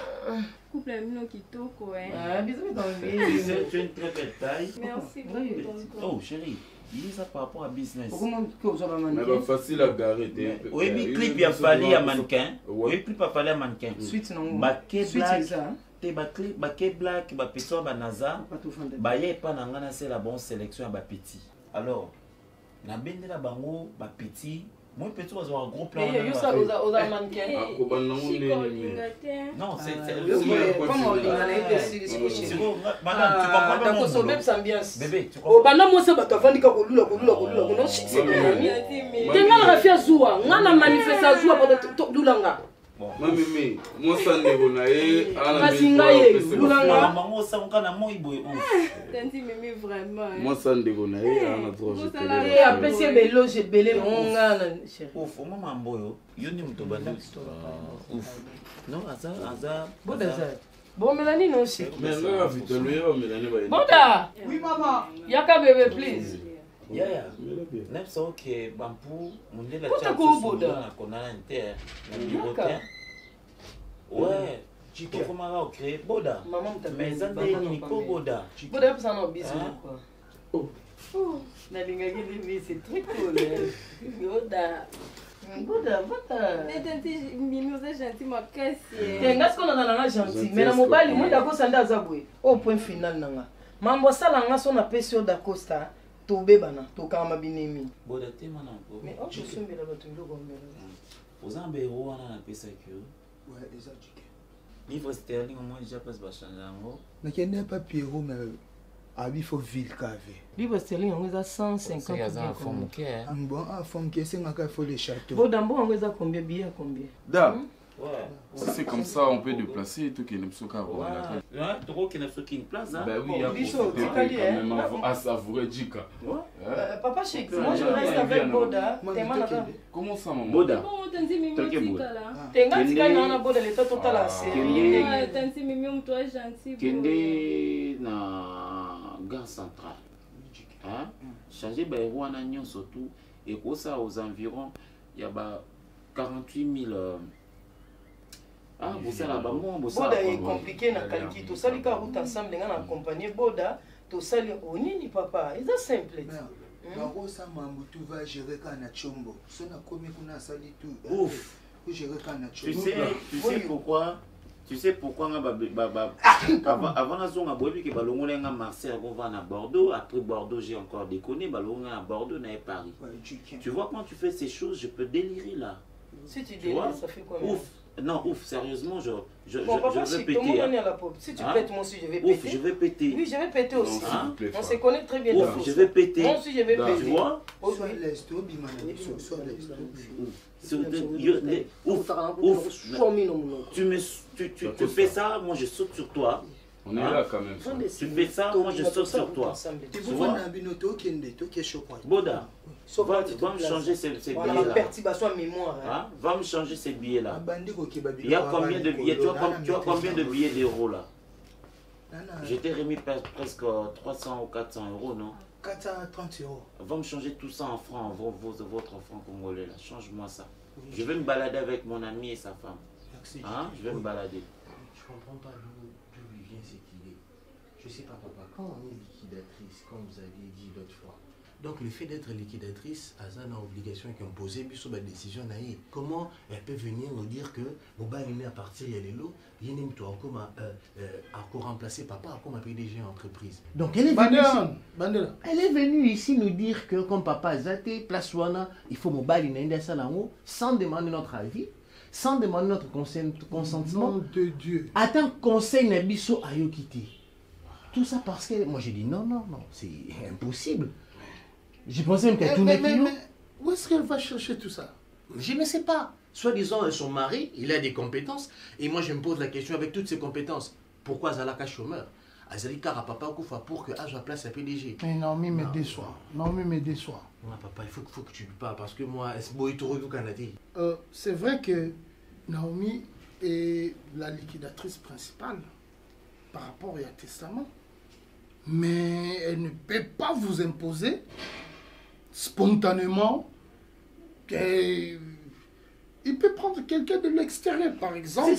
Couple Mino qui toko, hein. Ah, bisous, dans Tu as une très belle taille. Merci beaucoup. Oh, chérie, il est ça par rapport à business. Comment que vous avez un mannequin? Mais facile à garer. Oui, mais clip, il a fallu un mannequin. Oui, clip, il a fallu un mannequin. Suite, non. Baké black. Baké black, bapeto, banaza. Baye, pas nangana, c'est la bonne sélection à bapeti. Alors, na bende la bango ba petit, moi petit was un gros plan. Et ça aux mannequin. Non, c'est comment madame, tu comprends pas mon boulot. Ambiance. Bébé, tu comprends. Bana moi ça bata vandi ka kolula non c'est ami. Tenga rafia zuwa, ngana manifesta zuwa pour dulanga. Mami, moi ça n'est pas naé. Maman ça on kana moi iboy. Tanti mimi vraiment. Moi ça n'est pas naé, on a trop jeté. Et après c'est bello, j'ai belé mon ngana. Ouf, maman mboyo, yoni mutobanda. Ouf. Non, aza. Bodaza. Bon Mélanie non c'est. Mais là vite le Mélanie va. Boda. Oui maman. Yaka bébé please. Yeah, nem ça ok, bampu, monde la tcha boda. Kona inter, na ouais, tu peux comment créer boda. Maman t'a mais ça ni ko boda. Boda ça non bisou quoi. Oh. Na linga gidi c'est très cool. Boda. Boda, boda. Mais tanti mimi oza gentil makasi. Tenga ce qu'on a dans la gentil, mais na mobali moi d'accord sanda zabwe. Au point final nanga. Mambo sala nga son apesio d'Acosta. Tobe bana, tokama binemi. Boda te mana ko. Mais on je suis mbela batumbo gombela. Ozambe wana na pesa kyo. Ouais, exactement. Livre sterling au moins déjà passe ba changer ngo. Mais qu'il n'y a pas Pierrot mais il faut ville cave. Livre sterling on est à 150. C'est à forme que. Bon, à forme que c'est nga faut les châteaux. Bodambo on est à combien billet combien? Da. Ouais. Si c'est comme ça, on peut déplacer tout qui est nepsoka. Ouais, trop qui nepsoki une place. Ben oui, il y a quand même à savourer Jika. Papa Chic, moi je reste avec Boda. Comment ça, maman? Boda. Tanti mimi otika là. Tenga tika na Boda l'état total à série. Tanti mimi on toi gentil. Kende na gare centrale. Hein? Changer ba wana nyon surtout et pour ça aux environs il y a 48 000 ah, vous là-bas, Boda est compliqué na calcul. Tout ça, les gars, route ensemble, les gars, accompagné Boda. Tout ça, les onini papa. C'est simple. Baro ça mambo tu vas gérer quand na chombo. Ça na komi kuna sali tout. Ouf. Pour gérer quand na chombo. Tu sais pourquoi? Tu sais pourquoi avant la zone à Boebi que balongola nga Marseille on va à Bordeaux, après Bordeaux j'ai encore déconné, balongola à Bordeaux na Paris. Tu vois quand tu fais ces choses, je peux délirer là. Si tu délires, ça fait quoi? Ouf. Non, ouf, sérieusement, je vais péter. Si tu pètes, moi aussi je vais péter. Ouf, je vais péter. Oui, je vais péter aussi. On se connaît très bien. Ouf, je vais péter. Moi aussi je vais péter. Tu vois? Sois l'est, sois Ouf, tu fais ça, moi je saute sur toi. On est là quand même. Tu fais ça, moi je saute sur toi. Tu vois un binoto qui est chaud. Boda, va me changer ces billets-là. La perturbation à mémoire. Hein? Va me changer ces billets-là. Il y a combien de billets? Tu as combien de billets d'euros là? Je t'ai remis presque 300 ou 400 euros, non? 430 euros. Va me changer tout ça en francs, votre franc congolais là. Change-moi ça. Je vais me balader avec mon ami et sa femme. Hein? Je vais me balader. Je comprends pas d'où il vient cette idée. Je sais pas papa, quand on est liquidatrice, comme vous aviez dit l'autre fois, donc le fait d'être liquidatrice, Azan a obligation et qu'on posait sur la décision naïve. Comment elle peut venir nous dire que Mobile est à partir il y a les lots, il y a une toi comme à remplacer papa comme un PDG entreprise. Donc elle est venue ici nous dire que comme papa Azate, place Wana, il faut Mobile est sans demander notre avis. Sans demander notre consentement. Nom de Dieu. Attends, conseil Nabiso Ayokiti. Tout ça parce que moi j'ai dit non, c'est impossible. Je pensais même qu'elle tournait plus. Mais où est-ce qu'elle va chercher tout ça? Je ne sais pas. Soi-disant, son mari, il a des compétences. Et moi, je me pose la question avec toutes ces compétences. Pourquoi Zalaka chômeur? Azali Kara papa Koufa pour que Aja place la PDG. Mais Naomi me déçoit. Naomi me déçoit. Non, papa, il faut que tu lui parles parce que moi, c'est vrai que Naomi est la liquidatrice principale par rapport à testament. Mais elle ne peut pas vous imposer spontanément qu'il peut prendre quelqu'un de l'extérieur, par exemple.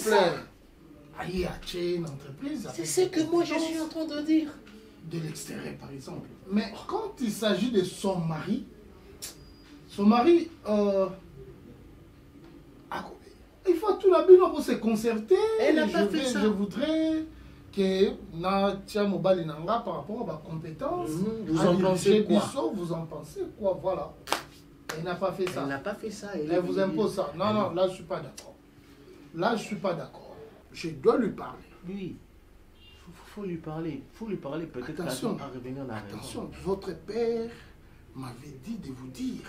Il a une entreprise. C'est ce que moi je suis en train de dire. De l'extérieur, par exemple. Mais quand il s'agit de son mari, il faut tout la pour se concerter. Elle n'a pas fait ça. Je voudrais que Natia Mobali Nanga par rapport à ma compétence. Vous en pensez quoi? Vous en pensez quoi? Voilà. Elle n'a pas fait ça. Elle n'a pas fait ça. Elle vous impose ça. Non, non, là je ne suis pas d'accord. Là je ne suis pas d'accord. Je dois lui parler. Oui. Faut lui parler. Faut lui parler peut-être à revenir à la raison. Attention, votre père m'avait dit de vous dire,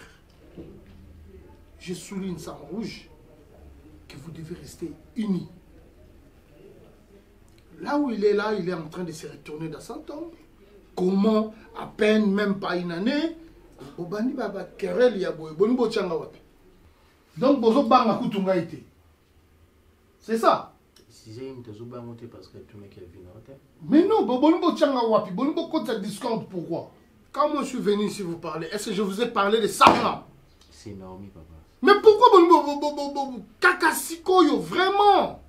je souligne ça en rouge, que vous devez rester unis. Là où il est là, il est en train de se retourner dans sa tombe. Comment, à peine, même pas une année, Obani Baba Kerel Yaboe, Bonibo Tchangawati. Donc, Bozo Banga Kutunga été. C'est ça. Mais non, Bonibo Tchangawapi, Bonibo Kota discorde, pourquoi? Quand moi je suis venu ici vous parler, est-ce que je vous ai parlé de ça là? C'est Naomi, papa. Mais pourquoi Bonibo Kakasikoyo, vraiment?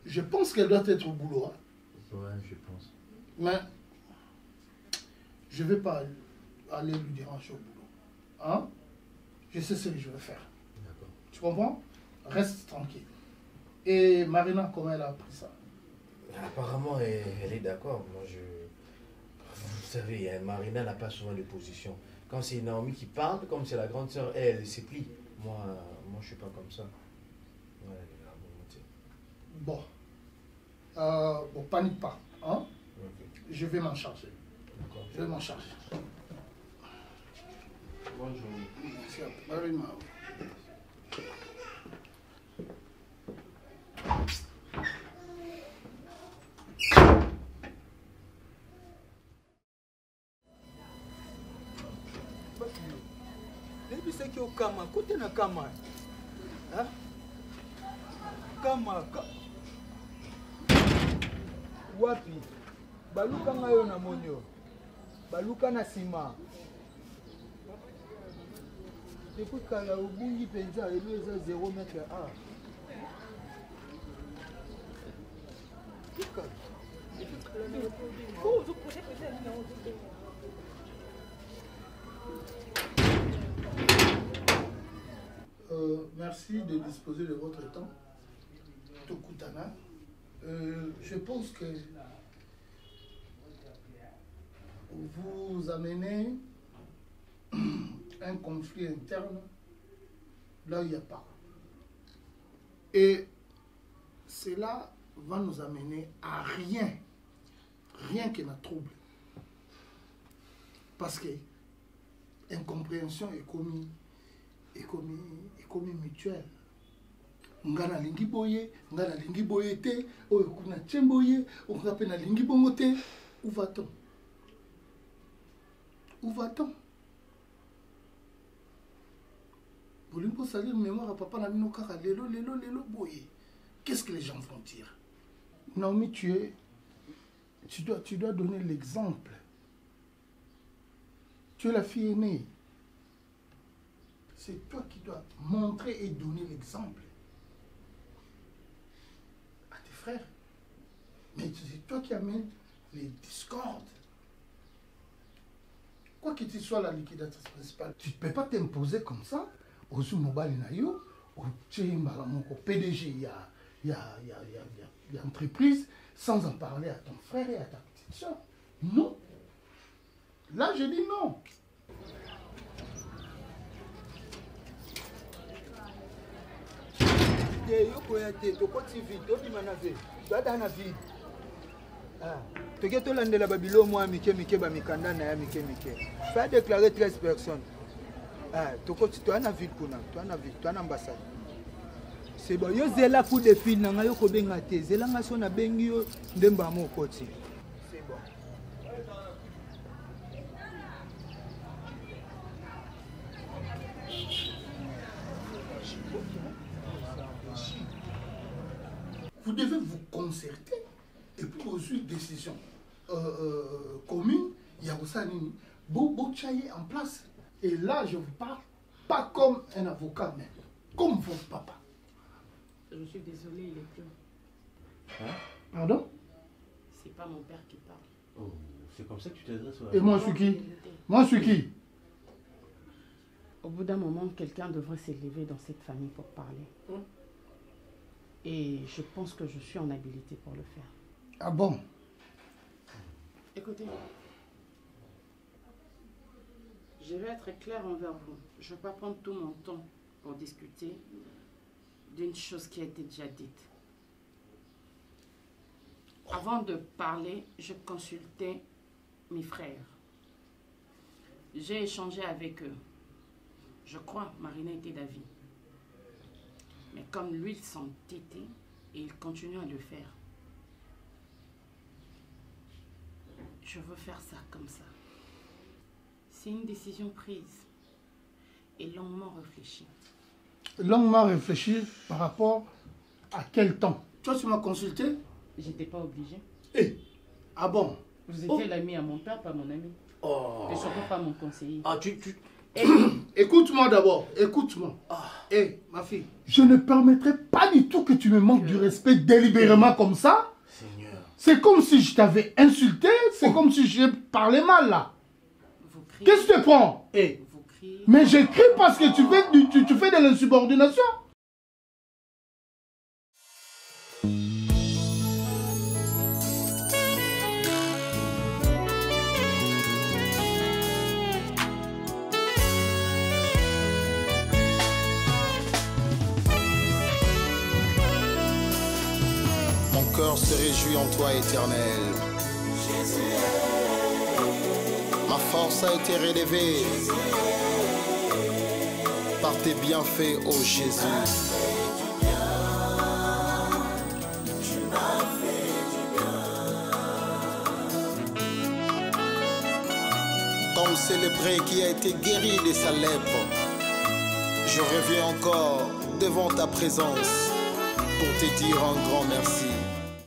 Je pense qu'elle doit être au boulot. Hein? Ouais, je pense. Mais je ne vais pas aller lui déranger au boulot. Hein? Je sais ce que je vais faire. D'accord. Tu comprends? Reste tranquille. Et Marina, comment elle a appris ça? Apparemment, elle est d'accord. Moi, vous savez, Marina n'a pas souvent de position. Quand c'est Naomi qui parle, comme c'est la grande sœur, elle se plie. Moi, je ne suis pas comme ça. Ouais, bon. Bon, panique pas. Hein? Okay. Je vais m'en charger. Je vais m'en charger. Bonne journée. Merci à toi. Marina. Nebisaki okama kote na kama. Hein? Kama wapi? Baluka ngayo na monyo. Baluka na sima. Depuis kala ubungi penza elo eza 0 mètre à. Merci de disposer de votre temps. Tokutana. Je pense que vous amenez un conflit interne là où il n'y a pas. Et cela va nous amener à rien que notre trouble. Parce que incompréhension est commis mutuelle. Ngana lingi boye, ngana lingi boye te, oyo kuna tchemboye, oyo pena lingi bongo te. Où va-t-on? Où va-t-on? Bolimbo salir mémoire à papa na mino kaka lelo boye. Qu'est-ce que les gens vont dire? Naomi, tu dois donner l'exemple. Tu es la fille aînée. C'est toi qui dois montrer et donner l'exemple à tes frères. Mais c'est toi qui amènes les discordes. Quoi que tu sois la liquidatrice principale, tu ne peux pas t'imposer comme ça. Au Mobali Nayo, au PDG, il y a entreprise, sans en parler à ton frère et à ta petite soeur. Non. Là, je dis non. Toke tolandela babilo mwa mike ba mikanda na ya mike. Fa déclarer 13 personnes. tokoti to ana ville kuna to ana ville to ana ambassade c'est bon yo zela coup de fil na yo ko benga te zela nga so na bengi yo ndemba mo koti c'est bon. Vous devez vous concerter et poser une décision commune. Il y a ça, Bobo Tchaye en place. Et là, je vous parle pas comme un avocat, mais comme votre papa. Je suis désolée, il est plus. Hein? Pardon? C'est pas mon père qui parle. Oh, c'est comme ça que tu t'adresses à la... Et moi, je suis qui? Moi, je suis qui? Au bout d'un moment, quelqu'un devrait s'élever dans cette famille pour parler. Et je pense que je suis en habilité pour le faire. Ah bon? Écoutez, je vais être clair envers vous. Je ne vais pas prendre tout mon temps pour discuter d'une chose qui a été déjà dite. Avant de parler, je consultais mes frères. J'ai échangé avec eux. Je crois Marina était d'avis. Mais comme lui, ils sont tétés et ils continuent à le faire. Je veux faire ça comme ça. C'est une décision prise et longuement réfléchie. Longuement réfléchi par rapport à quel temps? Toi, tu m'as consulté? J'étais pas obligée. Eh, ah bon? Vous étiez l'ami à mon père, pas mon ami. Oh. Et surtout pas mon conseiller. Ah, écoute-moi d'abord, écoute-moi. Eh, ma fille, je ne permettrai pas du tout que tu me manques du respect délibérément comme ça. Seigneur. C'est comme si je t'avais insulté, c'est comme si j'ai parlé mal là. Qu'est-ce que tu te prends? Eh. Mais j'écris parce que tu fais de l'insubordination. Mon cœur se réjouit en toi, Éternel. Ma force a été relevée par tes bienfaits, ô Jésus. Comme célébré qui a été guéri de sa lèpre, je reviens encore devant ta présence pour te dire un grand merci.